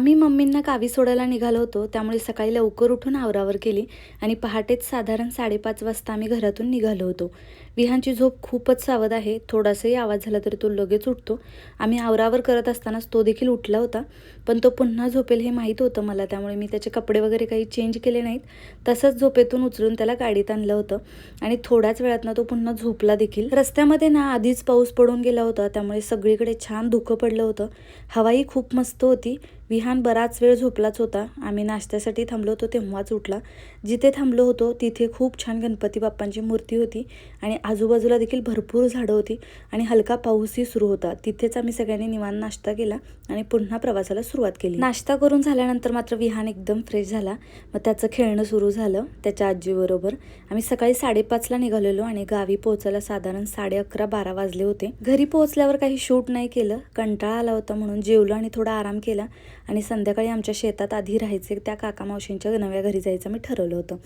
आम्ही मम्मींना गावी सोडायला निघालो होतो, त्यामुळे सकाळी लवकर उठून आवरावर केली आणि पहाटेच साधारण 5:30 वाजता आम्ही घरातून निघालो होतो. विहानची झोप खूपच सावध आहे. थोडासाही आवाज झाला तरी तो लगेच उठतो. आम्ही आवरावर करत असतानाच तो देखील उठला होता, पण तो पुन्हा झोपेल हे माहीत होतं मला, त्यामुळे मी त्याचे कपडे वगैरे काही चेंज केले नाहीत. तसंच झोपेतून उचलून त्याला गाडीत आणलं होतं आणि थोड्याच वेळातनं तो पुन्हा झोपला देखील. रस्त्यामध्ये ना आधीच पाऊस पडून गेला होता, त्यामुळे सगळीकडे छान धुकं पडलं होतं. हवाही खूप मस्त होती. विहान बराच वेळ झोपलाच होता. आम्ही नाश्त्यासाठी थांबलो होतो तेव्हाच उठला. जिथे थांबलो होतो तिथे खूप छान गणपती बाप्पांची मूर्ती होती आणि आजूबाजूला देखील भरपूर झाडं होती आणि हलका पाऊसही सुरू होता. तिथेच आम्ही सगळ्यांनी निवांत नाश्ता केला आणि पुन्हा प्रवासाला सुरुवात केली. नाश्ता करून झाल्यानंतर मात्र विहान एकदम फ्रेश झाला. मग त्याचं खेळणं सुरू झालं त्याच्या आजीबरोबर. आम्ही सकाळी 5:30ला निघालेलो आणि गावी पोहोचायला साधारण 11:30-12 वाजले होते. घरी पोहोचल्यावर काही शूट नाही केलं, कंटाळा आला होता म्हणून जेवलो आणि थोडा आराम केला आणि संध्याकाळी आमच्या शेतात आधी राहायचे त्या काका मावशींच्या नव्या घरी जायचं मी ठरवलं होतं.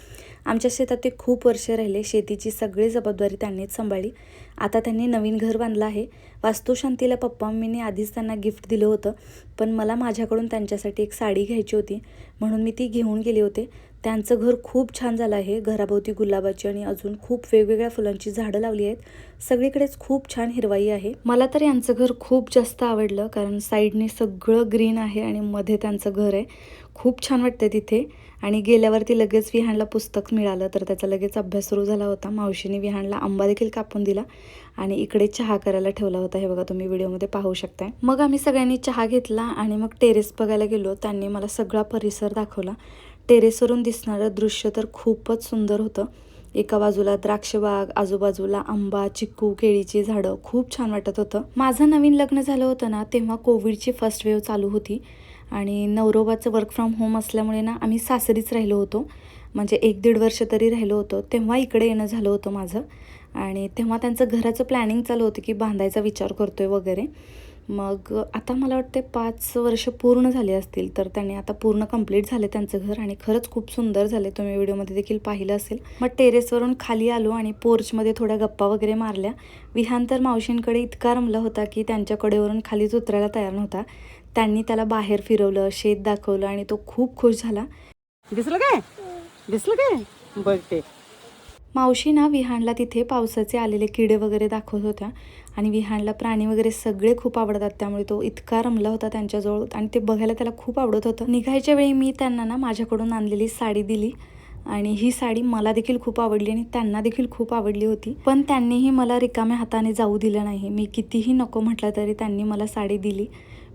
आमच्या शेतात ते खूप वर्ष राहिले. शेतीची सगळी जबाबदारी त्यांनीच सांभाळली. आता त्यांनी नवीन घर बांधलं आहे. वास्तुशांतीला पप्पा मम्मीने आधीच त्यांना गिफ्ट दिलं होतं, पण मला माझ्याकडून त्यांच्यासाठी एक साडी घ्यायची होती म्हणून मी ती घेऊन गेले होते. त्यांचं घर खूप छान झालं आहे. घराभोवती गुलाबाची आणि अजून खूप वेगवेगळ्या फुलांची झाडं लावली आहेत. सगळीकडेच खूप छान हिरवाई आहे. मला तर यांचं घर खूप जास्त आवडलं, कारण साईडने सगळं ग्रीन आहे आणि मध्ये त्यांचं घर आहे. खूप छान वाटतं तिथे. आणि गेल्यावरती लगेच विहानला पुस्तक मिळालं, तर त्याचा लगेच अभ्यास सुरू झाला होता. मावशीने विहानला आंबा देखील कापून दिला आणि इकडे चहा करायला ठेवला होता. हे बघा तुम्ही व्हिडिओमध्ये पाहू शकताय. मग आम्ही सगळ्यांनी चहा घेतला आणि मग टेरेस बघायला गेलो. त्यांनी मला सगळा परिसर दाखवला. टेरेसवरून दिसणारं दृश्य तर खूपच सुंदर होतं. एका बाजूला द्राक्षबाग, आजूबाजूला आंबा, चिक्कू, केळीची झाडं, खूप छान वाटत होतं. माझं नवीन लग्न झालं होतं ना, तेव्हा कोविडची फर्स्ट वेव्ह चालू होती आणि नवरोबाचं वर्क फ्रॉम होम असल्यामुळे ना आम्ही सासरीच राहिलो होतो. म्हणजे 1-1.5 वर्ष तरी राहिलो होतो. तेव्हा इकडे येणं झालं होतं माझं आणि तेव्हा त्यांचं घराचं प्लॅनिंग चालू होतं की बांधायचा विचार करतोय वगैरे. मग आता मला वाटते 5 वर्ष पूर्ण झाले असतील, तर त्यांनी आता पूर्ण कंप्लीट झाले त्यांचं घर आणि खरंच खूप सुंदर झाले. तुम्ही व्हिडिओमध्ये देखील पाहिलं असेल. मग टेरेसवरून खाली आलो आणि पोर्चमध्ये थोड्या गप्पा वगैरे मारल्या. विहान तर मावशींकडे इतका रमला होता की त्यांच्याकडेवरून खालीच उतरायला तयार नव्हता. त्यांनी त्याला बाहेर फिरवलं, शेत दाखवलं आणि तो खूप खुश झाला. दिसलं काय बघते. मावशी ना विहानला तिथे पावसाचे आलेले किडे वगैरे दाखवत होत्या आणि विहानला प्राणी वगैरे सगळे खूप आवडतात, त्यामुळे तो इतका रमला होता त्यांच्याजवळ आणि ते बघायला त्याला खूप आवडत होतं. निघायच्या वेळी मी त्यांना ना माझ्याकडून आणलेली साडी दिली आणि ही साडी मला देखील खूप आवडली आणि त्यांना देखील खूप आवडली होती. पण त्यांनीही मला रिकाम्या हाताने जाऊ दिलं नाही. मी कितीही नको म्हटलं तरी त्यांनी मला साडी दिली.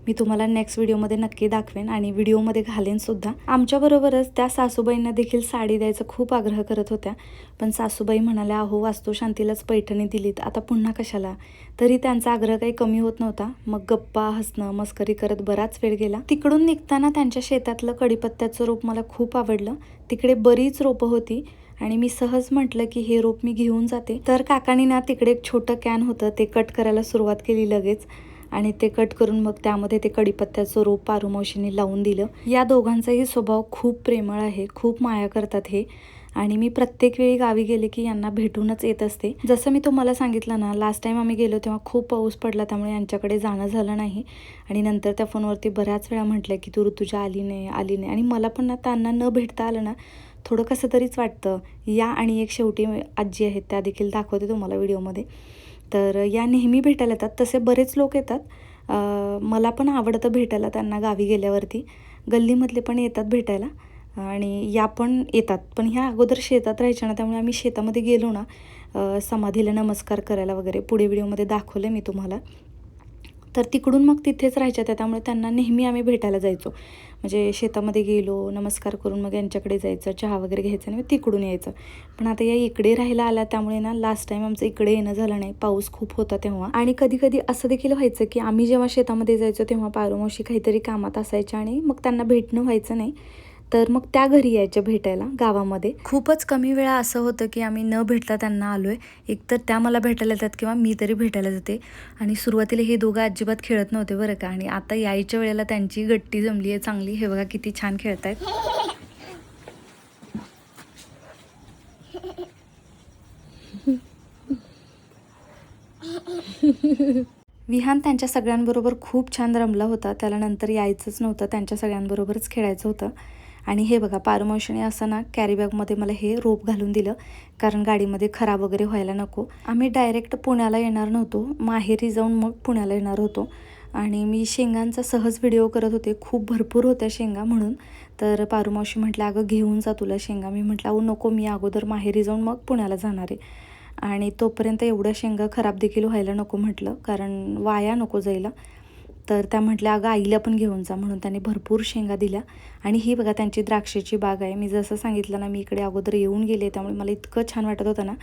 मी तुम्हाला नेक्स्ट व्हिडिओमध्ये नक्की दाखवेन आणि व्हिडिओमध्ये घालेन सुद्धा. आमच्याबरोबरच त्या सासूबाईंना देखील साडी द्यायचा खूप आग्रह करत होत्या, पण सासूबाई म्हणाल्या, अहो वास्तुशांतीलाच पैठणी दिलीत, आता पुन्हा कशाला. तरी त्यांचा आग्रह काही कमी होत नव्हता. मग गप्पा, हसणं, मस्करी करत बराच वेळ गेला. तिकडून निघताना त्यांच्या शेतातलं कडीपत्त्याचं रोप मला खूप आवडलं. तिकडे बरीच रोपं होती आणि मी सहज म्हटलं की हे रोप मी घेऊन जाते. तर काकांनी ना तिकडे एक छोटं कॅन होतं, ते कट करायला सुरुवात केली लगेच आणि ते कट करून मग त्यामध्ये ते कडीपत्त्याचं रोप पारुमावशीने लावून दिलं. या दोघांचाही स्वभाव खूप प्रेमळ आहे, खूप माया करतात हे आणि मी प्रत्येक वेळी गावी गेले की यांना भेटूनच येत असते. जसं मी तुम्हाला सांगितलं ना, लास्ट टाईम आम्ही गेलो तेव्हा खूप पाऊस पडला, त्यामुळे यांच्याकडे जाणं झालं नाही आणि नंतर त्या फोनवरती बऱ्याच वेळा म्हटलं की तू ऋतुजा आली नाही आणि मला पण ना त्यांना न भेटता आलं ना थोडं कसं तरीच वाटतं. या आणि एक शेवटी आजी आहेत, त्या देखील दाखवते तुम्हाला व्हिडिओमध्ये. तर या नेहमी भेटायला येतात. तसे बरेच लोक येतात. मला पण आवडतं भेटायला त्यांना गावी गेल्यावरती. गल्लीमधले पण येतात भेटायला आणि या पण येतात. पण ह्या अगोदर शेतात राहायच्या ना, त्यामुळे आम्ही शेतामध्ये गेलो ना समाधीला नमस्कार करायला वगैरे, पुढे व्हिडिओमध्ये दाखवलं मी तुम्हाला. तर तिकडून मग तिथेच राहायच्या त्या, त्यामुळे त्यांना नेहमी आम्ही भेटायला जायचो. म्हणजे शेतामध्ये गेलो, नमस्कार करून मग यांच्याकडे जायचं, चहा वगैरे घ्यायचं आणि मग तिकडून यायचं. पण आता या इकडे राहायला आल्या, त्यामुळे ना लास्ट टाईम आमचं इकडे येणं झालं नाही. पाऊस खूप होता तेव्हा. आणि कधी कधी असं देखील व्हायचं की आम्ही जेव्हा शेतामध्ये जायचो तेव्हा पारुमावशी काहीतरी कामात असायच्या आणि मग त्यांना भेटणं व्हायचं नाही. तर मग त्या घरी यायच्या भेटायला गावामध्ये. खूपच कमी वेळा असं होतं की आम्ही न भेटता त्यांना आलोय. एकतर त्या मला भेटायला येतात किंवा मी तरी भेटायला जाते. आणि सुरुवातीला हे दोघं अजिबात खेळत नव्हते बरं का, आणि आता यायच्या वेळेला त्यांची गट्टी जमली आहे चांगली. हे बघा किती छान खेळतायत. विहान त्यांच्या सगळ्यांबरोबर खूप छान रमला होता. त्याला नंतर यायचंच नव्हतं, त्यांच्या सगळ्यांबरोबरच खेळायचं होतं. आणि हे बघा पारुमावशीने असं ना कॅरीबॅगमध्ये मला हे रोप घालून दिलं, कारण गाडीमध्ये खराब वगैरे व्हायला नको. आम्ही डायरेक्ट पुण्याला येणार नव्हतो, माहेरी जाऊन मग पुण्याला येणार होतो. आणि मी शेंगांचा सहज व्हिडिओ करत होते, खूप भरपूर होत्या शेंगा म्हणून. तर पारुमावशी म्हटलं अगं घेऊन जा तुला शेंगा. मी म्हटलं अहो नको, मी अगोदर माहेरी जाऊन मग पुण्याला जाणार आहे. आणि तोपर्यंत एवढ्या शेंगा खराब देखील व्हायला नको म्हटलं, कारण वाया नको जायला. तर त्या म्हटल्या अगं आईला पण घेऊन जा, म्हणून त्यांनी भरपूर शेंगा दिल्या. आणि ही बघा त्यांची द्राक्षाची बाग आहे. मी जसं सांगितलं ना, मी इकडे अगोदर येऊन गेले, त्यामुळे मला इतकं छान वाटत होतं ना.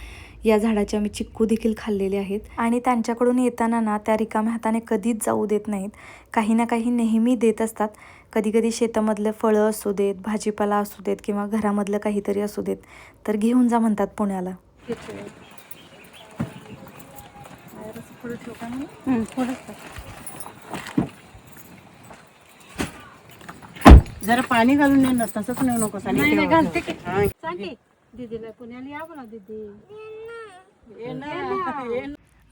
या झाडाचे आम्ही चिक्कू देखील खाल्लेले आहेत. आणि त्यांच्याकडून येताना ना त्या रिकाम्या हाताने कधीच जाऊ देत नाहीत, काही ना काही नेहमी देत असतात. कधी कधी शेतामधलं फळं असू देत, भाजीपाला असू देत, किंवा घरामधलं काहीतरी असू देत, तर घेऊन जा म्हणतात पुण्याला. जरा पाणी घालून ये ना, तसंच नेऊ नकोस. आणि घालते दीदीला पुण्याला या म्हणा दीदी.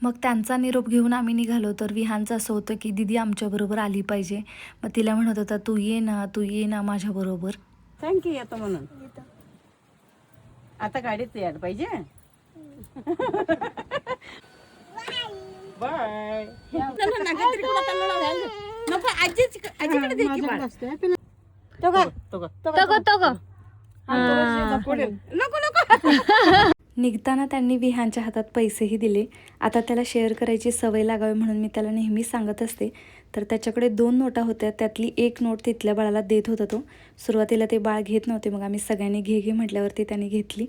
मग त्यांचा निरोप घेऊन आम्ही निघालो. तर विहानचं असं होतं की दीदी आमच्याबरोबर आली पाहिजे. मग तिला म्हणत होता तू ये ना माझ्याबरोबर. सांग की येतो म्हणून. आता गाडीत यायला पाहिजे. बाय. निघताना त्यांनी विहानच्या हातात पैसेही दिले. आता त्याला शेअर करायची सवय लागावी म्हणून मी त्याला नेहमी सांगत असते. तर त्याच्याकडे 2 नोटा होत्या, त्यातली एक नोट तिथल्या बाळाला देत होता तो. सुरुवातीला ते बाळ घेत नव्हते, मग आम्ही सगळ्यांनी घे म्हटल्यावरती त्याने घेतली.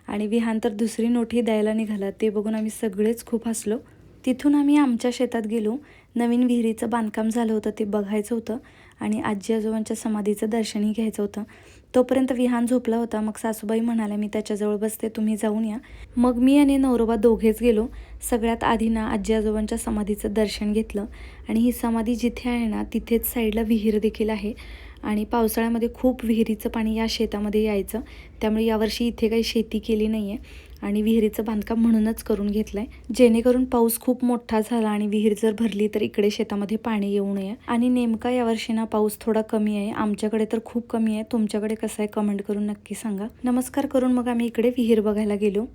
आणि विहान तर दुसरी नोटही द्यायला निघाला. ते बघून आम्ही सगळेच खूप हसलो. तिथून आम्ही आमच्या शेतात गेलो. नवीन विहिरीचं बांधकाम झालं होतं, ते बघायचं होतं. आणि आजी आजोबांच्या समाधीचं दर्शनही घ्यायचं होतं. तोपर्यंत विहान झोपला होता. मग सासूबाई म्हणाल्या मी त्याच्याजवळ बसते, तुम्ही जाऊन या. मग मी आणि नवरोबा दोघेच गेलो. सगळ्यात आधी ना आजी आजोबांच्या समाधीचं दर्शन घेतलं. आणि ही समाधी जिथे आहे ना, तिथेच साईडला विहीर देखील आहे. आणि पावसाळ्यामध्ये खूप विहिरीचं पाणी या शेतामध्ये यायचं, त्यामुळे यावर्षी इथे काही शेती केली नाही आहे. आणि विहिरीचं बांधकाम म्हणूनच करून घेतलं आहे, जेणेकरून पाऊस खूप मोठा झाला आणि विहीर जर भरली तर इकडे शेतामध्ये पाणी येऊ नये. आणि नेमका यावर्षी ना पाऊस थोडा कमी आहे, आमच्याकडे तर खूप कमी आहे. तुमच्याकडे कसं आहे कमेंट करून नक्की सांगा. नमस्कार करून मग आम्ही इकडे विहीर बघायला गेलो.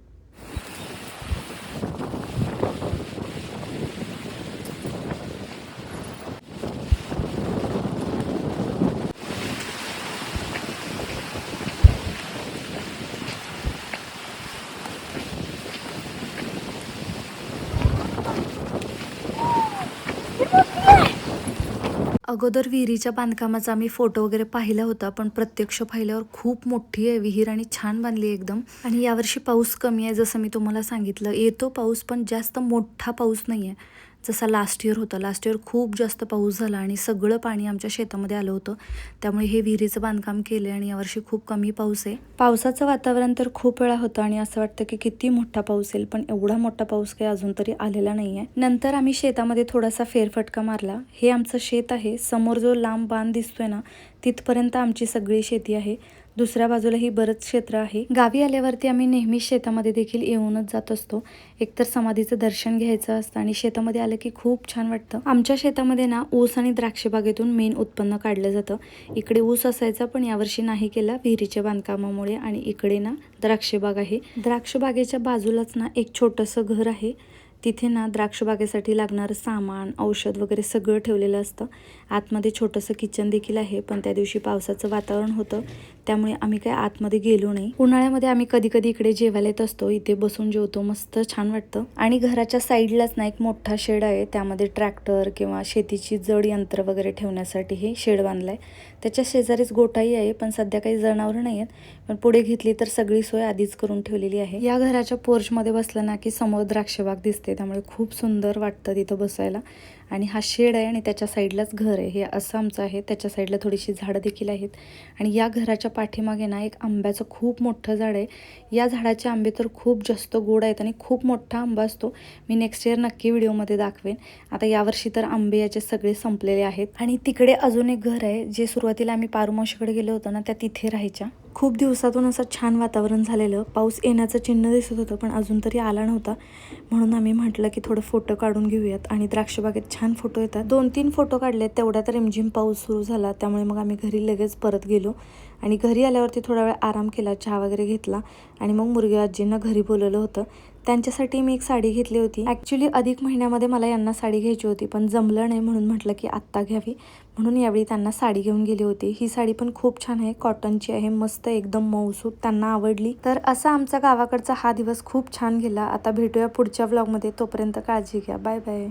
अगोदर विहिरीच्या बांधकामाचा आम्ही फोटो वगैरे पाहिला होता, पण प्रत्यक्ष पाहिल्यावर खूप मोठी आहे विहीर आणि छान बांधली एकदम. आणि यावर्षी पाऊस कमी आहे, जसं मी तुम्हाला सांगितलं. येतो पाऊस, पण जास्त मोठा पाऊस नाही आहे जसा लास्ट इयर होता. लास्ट इयर खूप जास्त पाऊस झाला आणि सगळं पाणी आमच्या शेतामध्ये आलं होतं. त्यामुळे हे विहिरीचं बांधकाम केलं आणि यावर्षी खूप कमी पाऊस आहे. पावसाचं वातावरण तर खूप वेळा होतं आणि असं वाटतं की किती मोठा पाऊस येईल, पण एवढा मोठा पाऊस काही अजून तरी आलेला नाही आहे. नंतर आम्ही शेतामध्ये थोडासा फेरफटका मारला. हे आमचं शेत आहे. समोर जो लांब बांध दिसतोय ना, तिथपर्यंत आमची सगळी शेती आहे. दुसऱ्या बाजूलाही बरंच क्षेत्र आहे. गावी आल्यावरती आम्ही नेहमी शेतामध्ये देखील येऊनच जात असतो. एकतर समाधीचं दर्शन घ्यायचं असतं आणि शेतामध्ये आलं की खूप छान वाटतं. आमच्या शेतामध्ये ना ऊस आणि द्राक्ष बागेतून मेन उत्पन्न काढलं जातं. इकडे ऊस असायचा, पण यावर्षी नाही केला विहिरीच्या बांधकामामुळे. आणि इकडे ना द्राक्ष बाग आहे. द्राक्ष बागेच्या बाजूलाच ना एक छोटंसं घर आहे. तिथे ना द्राक्ष बागेसाठी लागणारं सामान, औषध वगैरे सगळं ठेवलेलं असतं. आतमध्ये छोटंसं किचन देखील आहे, पण त्या दिवशी पावसाचं वातावरण होतं, त्यामुळे आम्ही काय आतमध्ये गेलो नाही. उन्हाळ्यामध्ये आम्ही कधी कधी इकडे जेवायला येत असतो. इथे बसून जेवतो, मस्त छान वाटतं. आणि घराच्या साईडलाच ना एक मोठा शेड आहे, त्यामध्ये ट्रॅक्टर किंवा शेतीची जड यंत्र वगैरे ठेवण्यासाठी हे शेड बांधलाय. त्याच्या शेजारीच गोठाही आहे, पण सध्या काही जनावरं नाही आहेत. पण पुढे घेतली तर सगळी सोय आधीच करून ठेवलेली आहे. या घराच्या पोर्चमध्ये बसलं ना की समोर द्राक्षबाग दिसते, त्यामुळे खूप सुंदर वाटतं तिथं बसायला. आणि हा शेड आहे आणि त्याच्या साईडलाच घर आहे. हे असं आमचं आहे. त्याच्या साईडला थोडीशी झाडं देखील आहेत. आणि या घराच्या पाठीमागे ना एक आंब्याचं खूप मोठं झाड आहे. या झाडाचे आंबे तर खूप जास्त गोड आहेत आणि खूप मोठा आंबा असतो. मी नेक्स्ट इयर नक्की व्हिडिओमध्ये दाखवेन. आता यावर्षी तर आंबे याचे सगळे संपलेले आहेत. आणि तिकडे अजून एक घर आहे, जे सुरुवातीला आम्ही पारुमावशीकडे गेलो होतो ना, त्या तिथे राहायच्या. खूप दिवसातून असं छान वातावरण झालेलं. पाऊस येण्याचं चिन्ह दिसत होतं पण अजून तरी आला नव्हता. म्हणून आम्ही म्हटलं की थोडं फोटो काढून घेऊयात आणि द्राक्षबागेत छान फोटो येतात. 2-3 फोटो काढले तेवढ्यात रिमझिम पाऊस सुरू झाला. त्यामुळे मग आम्ही घरी लगेच परत गेलो आणि घरी आल्यावरती थोडा वेळ आराम केला, चहा वगैरे घेतला आणि मग मुरगी आजींना घरी बोलवलं होतं. त्यांच्यासाठी मी एक साडी घेतली होती. ॲक्च्युली अधिक महिन्यामध्ये मला यांना साडी घ्यायची होती पण जमलं नाही म्हणून म्हटलं की आत्ता घ्यावी, म्हणून यावेळी त्यांना साडी घेऊन गेली होती. ही साडी पण खूप छान आहे, कॉटनची आहे, मस्त एकदम मऊसूत, त्यांना आवडली. तर असा आमचा गावाकडचा हा दिवस खूप छान गेला. आता भेटूया पुढच्या व्लॉगमध्ये, तोपर्यंत काळजी घ्या. Bye bye.